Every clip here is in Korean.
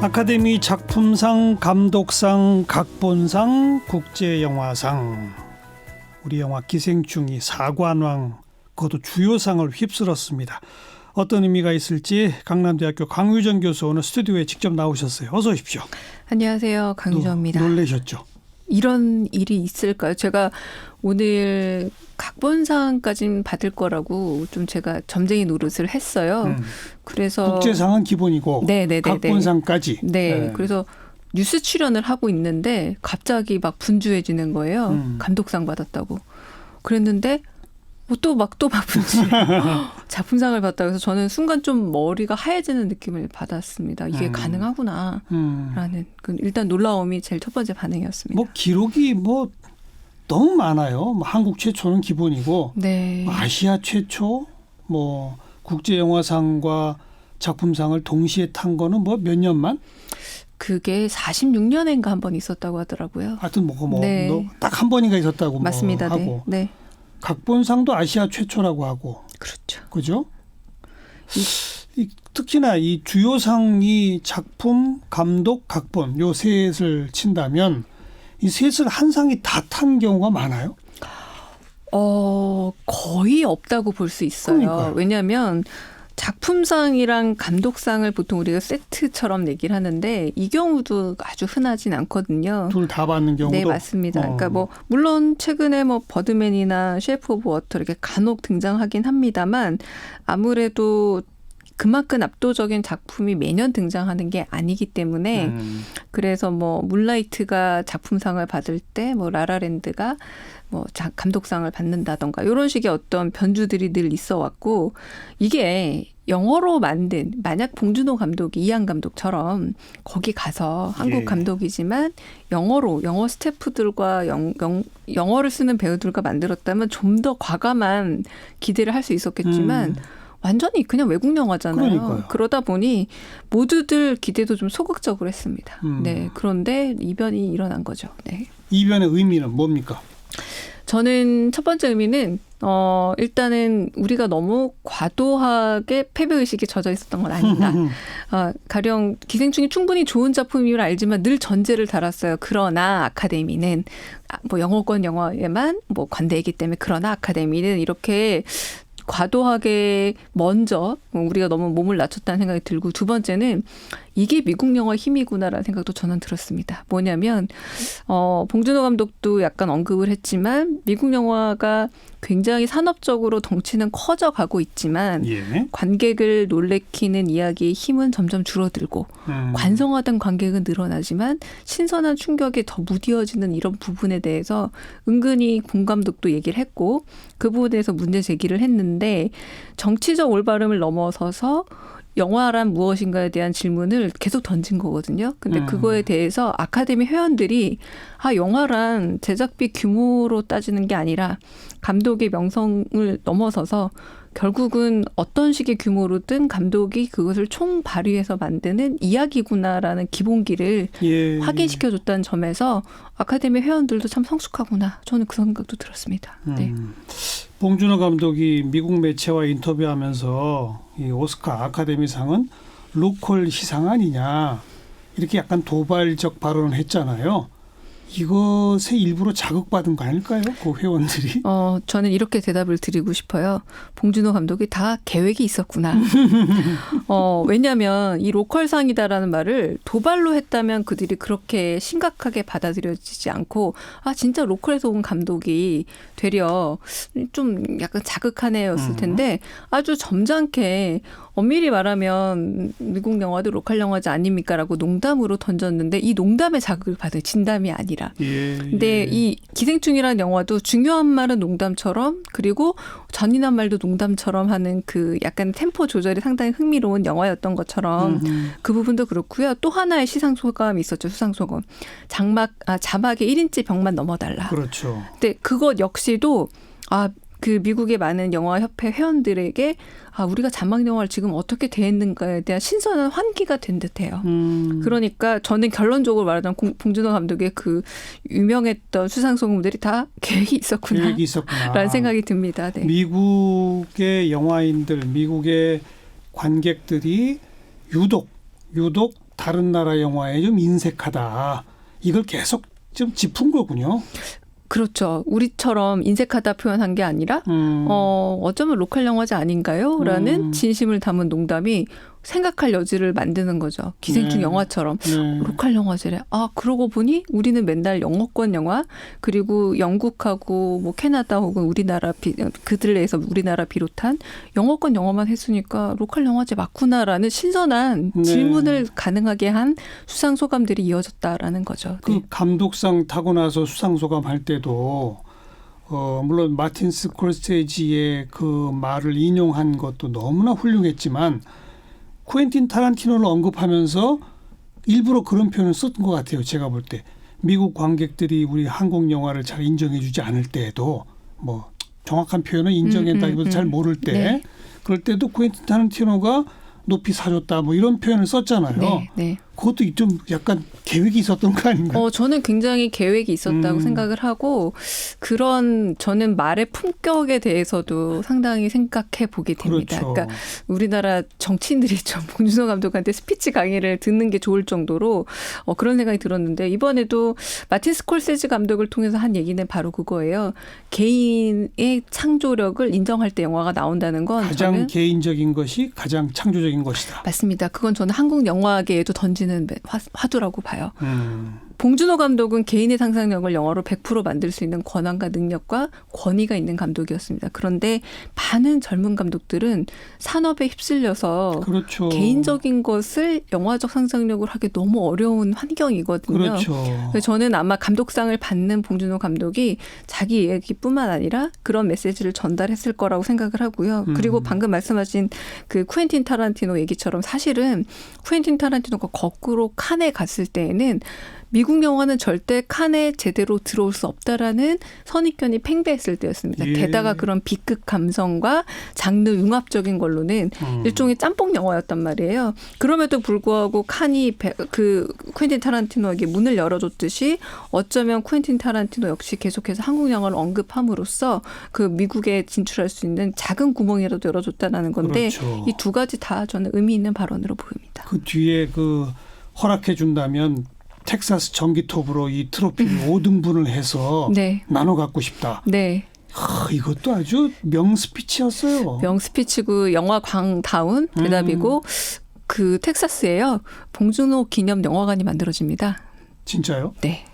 아카데미 작품상, 감독상, 각본상, 국제영화상, 우리 영화 기생충이 사관왕, 그것도 주요상을 휩쓸었습니다. 어떤 의미가 있을지 강남대학교 강유정 교수 오늘 스튜디오에 직접 나오셨어요. 어서 오십시오. 안녕하세요. 강유정입니다. 놀라셨죠? 이런 일이 있을까요? 제가 오늘 각본상까지는 받을 거라고 좀 제가 점쟁이 노릇을 했어요. 그래서 국제상은 기본이고 각본상까지. 네. 그래서 뉴스 출연을 하고 있는데 갑자기 막 분주해지는 거예요. 감독상 받았다고. 그랬는데 또 막 분주해. 작품상을 받다 그래서 저는 순간 좀 머리가 하얘지는 느낌을 받았습니다. 이게 가능하구나라는 일단 놀라움이 제일 첫 번째 반응이었습니다. 뭐 기록이 너무 많아요. 한국 최초는 기본이고, 네. 아시아 최초, 국제영화상과 작품상을 동시에 탄 거는 몇 년만? 그게 46년인가 한 번 있었다고 하더라고요. 하여튼 딱 한 번인가 있었다고 맞습니다. 하고. 네. 각본상도 아시아 최초라고 하고. 그렇죠. 그죠? 특히나 이 주요상이 작품, 감독, 각본 요 셋을 친다면 이 셋을 한 상이 다 탄 경우가 많아요? 거의 없다고 볼 수 있어요. 그러니까요. 왜냐하면 작품상이랑 감독상을 보통 우리가 세트처럼 얘기를 하는데 이 경우도 아주 흔하진 않거든요. 둘 다 받는 경우도? 네, 맞습니다. 그러니까 물론 최근에 버드맨이나 셰프 오브 워터 이렇게 간혹 등장하긴 합니다만 아무래도 그만큼 압도적인 작품이 매년 등장하는 게 아니기 때문에 그래서 문라이트가 작품상을 받을 때 라라랜드가 감독상을 받는다던가 이런 식의 어떤 변주들이 늘 있어 왔고 이게 영어로 만든 만약 봉준호 감독이 이한 감독처럼 거기 가서 한국 감독이지만 영어 스태프들과 영어를 쓰는 배우들과 만들었다면 좀 더 과감한 기대를 할 수 있었겠지만 완전히 그냥 외국 영화잖아요. 그러니까요. 그러다 보니 모두들 기대도 좀 소극적으로 했습니다. 네, 그런데 이변이 일어난 거죠. 네. 이변의 의미는 뭡니까? 저는 첫 번째 의미는 일단은 우리가 너무 과도하게 패배의식에 젖어 있었던 건 아닌가. 가령 기생충이 충분히 좋은 작품임을 알지만 늘 전제를 달았어요. 그러나 아카데미는 영어권 영화에만 관대이기 때문에 그러나 아카데미는 이렇게 과도하게 먼저 우리가 너무 몸을 낮췄다는 생각이 들고 두 번째는 이게 미국 영화의 힘이구나라는 생각도 저는 들었습니다. 뭐냐면 봉준호 감독도 약간 언급을 했지만 미국 영화가 굉장히 산업적으로 덩치는 커져가고 있지만 관객을 놀래키는 이야기의 힘은 점점 줄어들고 관성화된 관객은 늘어나지만 신선한 충격에 더 무뎌지는 이런 부분에 대해서 은근히 봉 감독도 얘기를 했고 그 부분에 대해서 문제 제기를 했는데 정치적 올바름을 넘어서서 영화란 무엇인가에 대한 질문을 계속 던진 거거든요. 근데 그거에 대해서 아카데미 회원들이 영화란 제작비 규모로 따지는 게 아니라 감독의 명성을 넘어서서 결국은 어떤 식의 규모로든 감독이 그것을 총 발휘해서 만드는 이야기구나라는 기본기를 확인시켜줬다는 점에서 아카데미 회원들도 참 성숙하구나. 저는 그 생각도 들었습니다. 네. 봉준호 감독이 미국 매체와 인터뷰하면서 이 오스카 아카데미상은 로컬 시상 아니냐 이렇게 약간 도발적 발언을 했잖아요. 이것에 일부러 자극받은 거 아닐까요? 그 회원들이. 저는 이렇게 대답을 드리고 싶어요. 봉준호 감독이 다 계획이 있었구나. 왜냐하면 이 로컬상이다라는 말을 도발로 했다면 그들이 그렇게 심각하게 받아들여지지 않고 진짜 로컬에서 온 감독이 되려 좀 약간 자극하네였을 텐데 아주 점잖게 엄밀히 말하면 미국 영화도 로컬 영화지 아닙니까라고 농담으로 던졌는데 이 농담에 자극을 받은 진담이 아니라. 근데 이 기생충이라는 영화도 중요한 말은 농담처럼 그리고 잔인한 말도 농담처럼 하는 그 약간 템포 조절이 상당히 흥미로운 영화였던 것처럼 그 부분도 그렇고요. 또 하나의 시상 소감이 있었죠. 수상 소감. 자막에 1인치 벽만 넘어달라. 그렇죠. 근데 그것 역시도 그 미국의 많은 영화협회 회원들에게 우리가 자막 영화를 지금 어떻게 대했는가에 대한 신선한 환기가 된 듯해요. 그러니까 저는 결론적으로 말하자면 봉준호 감독의 그 유명했던 수상 소감들이 다 계획이 있었구나. 라는 생각이 듭니다. 네. 미국의 영화인들, 미국의 관객들이 유독 다른 나라 영화에 좀 인색하다. 이걸 계속 좀 짚은 거군요. 그렇죠. 우리처럼 인색하다 표현한 게 아니라 어쩌면 로컬 영화제 아닌가요? 라는 진심을 담은 농담이 생각할 여지를 만드는 거죠. 기생충 네. 영화처럼. 네. 로컬 영화제래. 아, 그러고 보니 우리는 맨날 영어권 영화 그리고 영국하고 뭐 캐나다 혹은 우리나라 그들에서 우리나라 비롯한 영어권 영화만 했으니까 로컬 영화제 맞구나라는 신선한 네. 질문을 가능하게 한 수상 소감들이 이어졌다라는 거죠. 그 네. 감독상 타고 나서 수상 소감할 때도 물론 마틴 스콜세지의 그 말을 인용한 것도 너무나 훌륭했지만 쿠엔틴 타란티노를 언급하면서 일부러 그런 표현을 썼던 것 같아요. 제가 볼 때. 미국 관객들이 우리 한국 영화를 잘 인정해주지 않을 때에도 뭐 정확한 표현은 인정했다기보다 잘 모를 때 네. 그럴 때도 쿠엔틴 타란티노가 높이 사줬다 뭐 이런 표현을 썼잖아요. 네, 네. 그것도 좀 약간 계획이 있었던 거 아닌가요? 저는 굉장히 계획이 있었다고 생각을 하고 그런 저는 말의 품격에 대해서도 상당히 생각해 보게 됩니다. 그렇죠. 그러니까 우리나라 정치인들이 좀 봉준호 감독한테 스피치 강의를 듣는 게 좋을 정도로 그런 생각이 들었는데 이번에도 마틴 스콜세지 감독을 통해서 한 얘기는 바로 그거예요. 개인의 창조력을 인정할 때 영화가 나온다는 건 가장 저는 개인적인 것이 가장 창조적인 것이다. 맞습니다. 그건 저는 한국 영화계에도 던지는 화두라고 봐요. 봉준호 감독은 개인의 상상력을 영화로 100% 만들 수 있는 권한과 능력과 권위가 있는 감독이었습니다. 그런데 많은 젊은 감독들은 산업에 휩쓸려서 그렇죠. 개인적인 것을 영화적 상상력을 하기 너무 어려운 환경이거든요. 그렇죠. 그래서 저는 아마 감독상을 받는 봉준호 감독이 자기 얘기뿐만 아니라 그런 메시지를 전달했을 거라고 생각을 하고요. 그리고 방금 말씀하신 그 쿠엔틴 타란티노 얘기처럼 사실은 쿠엔틴 타란티노가 거꾸로 칸에 갔을 때에는 미국 영화는 절대 칸에 제대로 들어올 수 없다라는 선입견이 팽배했을 때였습니다. 예. 게다가 그런 B급 감성과 장르 융합적인 걸로는 일종의 짬뽕 영화였단 말이에요. 그럼에도 불구하고 칸이 그 쿠엔틴 타란티노에게 문을 열어줬듯이 어쩌면 쿠엔틴 타란티노 역시 계속해서 한국 영화를 언급함으로써 그 미국에 진출할 수 있는 작은 구멍이라도 열어줬다는 건데 그렇죠. 이 두 가지 다 저는 의미 있는 발언으로 보입니다. 그 뒤에 그 허락해 준다면 텍사스 전기톱으로 이 트로피를 5등분을 해서 네. 나눠 갖고 싶다. 네. 이것도 아주 명스피치였어요. 명스피치고 영화 광다운 대답이고 그 텍사스에요. 봉준호 기념 영화관이 만들어집니다. 진짜요? 네.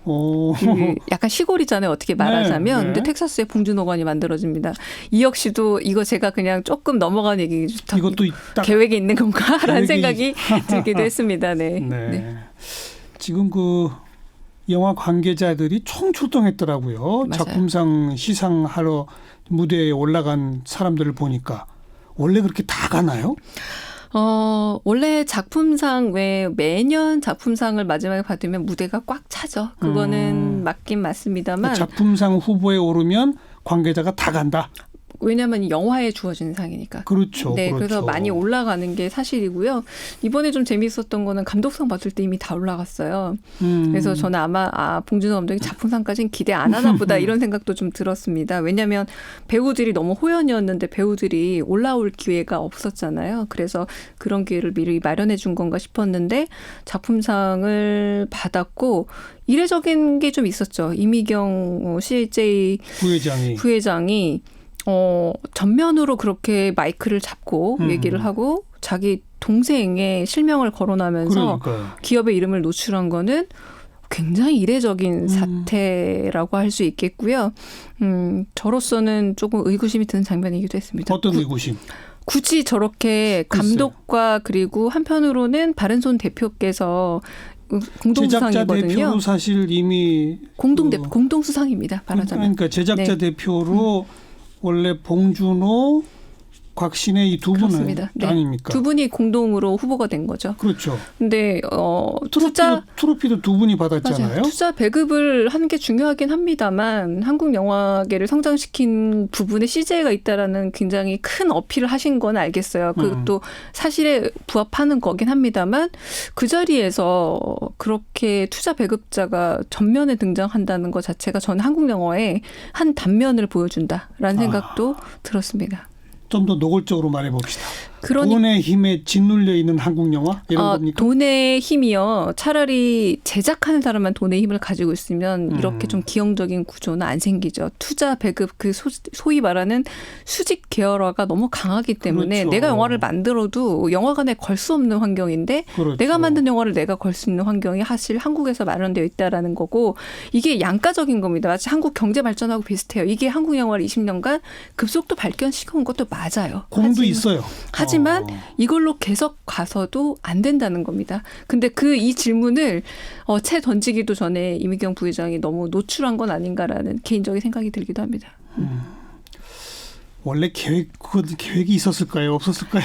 오. 그 약간 시골이잖아요. 어떻게 말하자면. 네, 네. 근데 텍사스에 봉준호관이 만들어집니다. 이 역시도 이거 제가 그냥 조금 넘어간 얘기 이것도 딱 계획에 있는 건가라는 계획이- 생각이 들기도 했습니다. 네. 네. 네. 지금 그 영화 관계자들이 총 출동했더라고요. 맞아요. 작품상 시상하러 무대에 올라간 사람들을 보니까 원래 그렇게 다 가나요? 원래 작품상 왜 매년 작품상을 마지막에 받으면 무대가 꽉 차죠. 그거는 맞긴 맞습니다만. 작품상 후보에 오르면 관계자가 다 간다. 왜냐하면 영화에 주어지는 상이니까. 그렇죠. 네, 그렇죠. 그래서 많이 올라가는 게 사실이고요. 이번에 좀 재미있었던 거는 감독상 받을 때 이미 다 올라갔어요. 그래서 저는 아마 봉준호 감독이 작품상까지는 기대 안 하나 보다 이런 생각도 좀 들었습니다. 왜냐하면 배우들이 너무 호연이었는데 배우들이 올라올 기회가 없었잖아요. 그래서 그런 기회를 미리 마련해 준 건가 싶었는데 작품상을 받았고 이례적인 게 좀 있었죠. 이미경 CJ 부회장이 전면으로 그렇게 마이크를 잡고 얘기를 하고 자기 동생의 실명을 거론하면서 그러니까요. 기업의 이름을 노출한 거는 굉장히 이례적인 사태라고 할 수 있겠고요. 저로서는 조금 의구심이 드는 장면이기도 했습니다. 어떤 의구심? 굳이 저렇게 감독과 그리고 한편으로는 바른손 대표께서 제작자 공동수상이거든요. 대표로 사실 이미 공동수상입니다. 말하자면. 그러니까 제작자 네. 대표로 원래 봉준호, 곽신의 이 두 분은 그렇습니다. 네. 아닙니까? 두 분이 공동으로 후보가 된 거죠. 그렇죠. 근데 트로피도 두 분이 받았잖아요. 맞아요. 투자 배급을 하는 게 중요하긴 합니다만 한국 영화계를 성장시킨 부분에 CJ가 있다라는 굉장히 큰 어필을 하신 건 알겠어요. 그것도 사실에 부합하는 거긴 합니다만 그 자리에서 그렇게 투자 배급자가 전면에 등장한다는 것 자체가 저는 한국 영화의 한 단면을 보여준다라는 생각도 들었습니다. 좀 더 노골적으로 말해봅시다. 돈의 힘에 짓눌려 있는 한국 영화 이런 겁니까? 돈의 힘이요. 차라리 제작하는 사람만 돈의 힘을 가지고 있으면 이렇게 좀 기형적인 구조는 안 생기죠. 투자 배급 그 소위 말하는 수직 계열화가 너무 강하기 때문에 그렇죠. 내가 영화를 만들어도 영화관에 걸 수 없는 환경인데 그렇죠. 내가 만든 영화를 내가 걸 수 있는 환경이 사실 한국에서 마련되어 있다라는 거고 이게 양가적인 겁니다. 마치 한국 경제 발전하고 비슷해요. 이게 한국 영화를 20년간 급속도 발전시켜온 것도 맞아요. 공도 있어요. 하지만 이걸로 계속 가서도 안 된다는 겁니다. 근데 이 질문을 채 던지기도 전에 이미경 부회장이 너무 노출한 건 아닌가라는 개인적인 생각이 들기도 합니다. 원래 계획이 있었을까요? 없었을까요?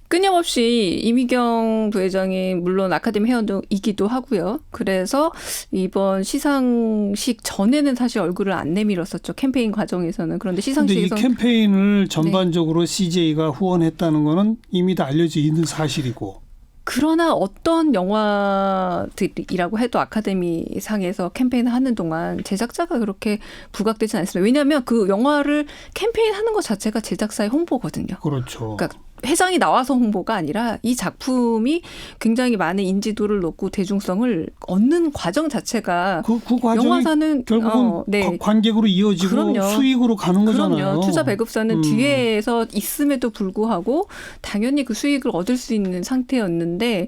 끊임없이 이미경 부회장이 물론 아카데미 회원이기도 하고요. 그래서 이번 시상식 전에는 사실 얼굴을 안 내밀었었죠. 캠페인 과정에서는. 그런데 시상식에서 근데 이 캠페인을 전반적으로 CJ가 후원했다는 거는 이미 다 알려져 있는 사실이고. 그러나 어떤 영화들이라고 해도 아카데미 상에서 캠페인을 하는 동안 제작자가 그렇게 부각되지 않습니다. 왜냐하면 그 영화를 캠페인하는 것 자체가 제작사의 홍보거든요. 그렇죠. 그러니까 회장이 나와서 홍보가 아니라 이 작품이 굉장히 많은 인지도를 놓고 대중성을 얻는 과정 자체가 그 과정이 영화사는 결국은 관객으로 이어지고 그럼요. 수익으로 가는 거잖아요. 그럼요. 투자 배급사는 뒤에서 있음에도 불구하고 당연히 그 수익을 얻을 수 있는 상태였는데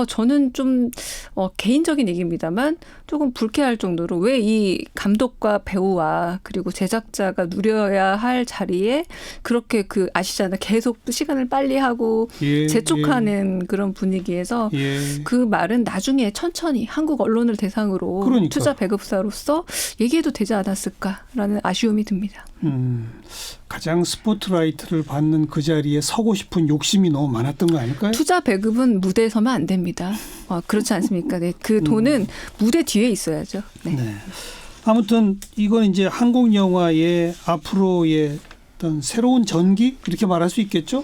저는 좀 개인적인 얘기입니다만 조금 불쾌할 정도로 왜 이 감독과 배우와 그리고 제작자가 누려야 할 자리에 그렇게 아시잖아요. 계속 시간을 빨리 하고 재촉하는 그런 분위기에서 그 말은 나중에 천천히 한국 언론을 대상으로 그러니까. 투자 배급사로서 얘기해도 되지 않았을까라는 아쉬움이 듭니다. 가장 스포트라이트를 받는 그 자리에 서고 싶은 욕심이 너무 많았던 거 아닐까요? 투자 배급은 무대에 서면 안 됩니다. 그렇지 않습니까? 네. 그 돈은 무대 뒤에 있어야죠. 네. 네. 아무튼 이건 이제 한국 영화의 앞으로의 어떤 새로운 전기 이렇게 말할 수 있겠죠?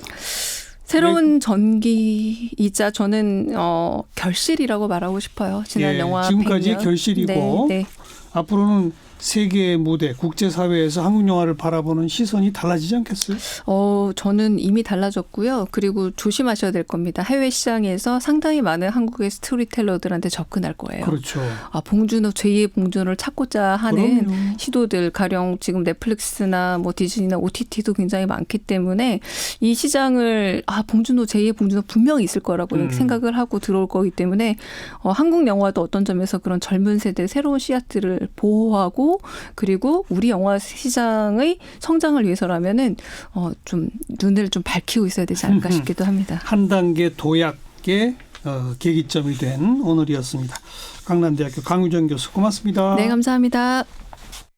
새로운 전기이자 저는 결실이라고 말하고 싶어요. 지난 영화 지금까지 100년. 결실이고 네. 앞으로는 세계 무대, 국제사회에서 한국 영화를 바라보는 시선이 달라지지 않겠어요? 저는 이미 달라졌고요. 그리고 조심하셔야 될 겁니다. 해외 시장에서 상당히 많은 한국의 스토리텔러들한테 접근할 거예요. 그렇죠. 봉준호, 제2의 봉준호를 찾고자 하는 그럼요. 시도들, 가령 지금 넷플릭스나 뭐 디즈니나 OTT도 굉장히 많기 때문에 이 시장을 봉준호, 제2의 봉준호 분명히 있을 거라고 생각을 하고 들어올 거기 때문에 한국 영화도 어떤 점에서 그런 젊은 세대 새로운 씨앗들을 보호하고 그리고 우리 영화 시장의 성장을 위해서라면은 좀 눈을 좀 밝히고 있어야 되지 않을까 싶기도 합니다. 한 단계 도약의 계기점이 된 오늘이었습니다. 강남대학교 강유정 교수 고맙습니다. 네, 감사합니다.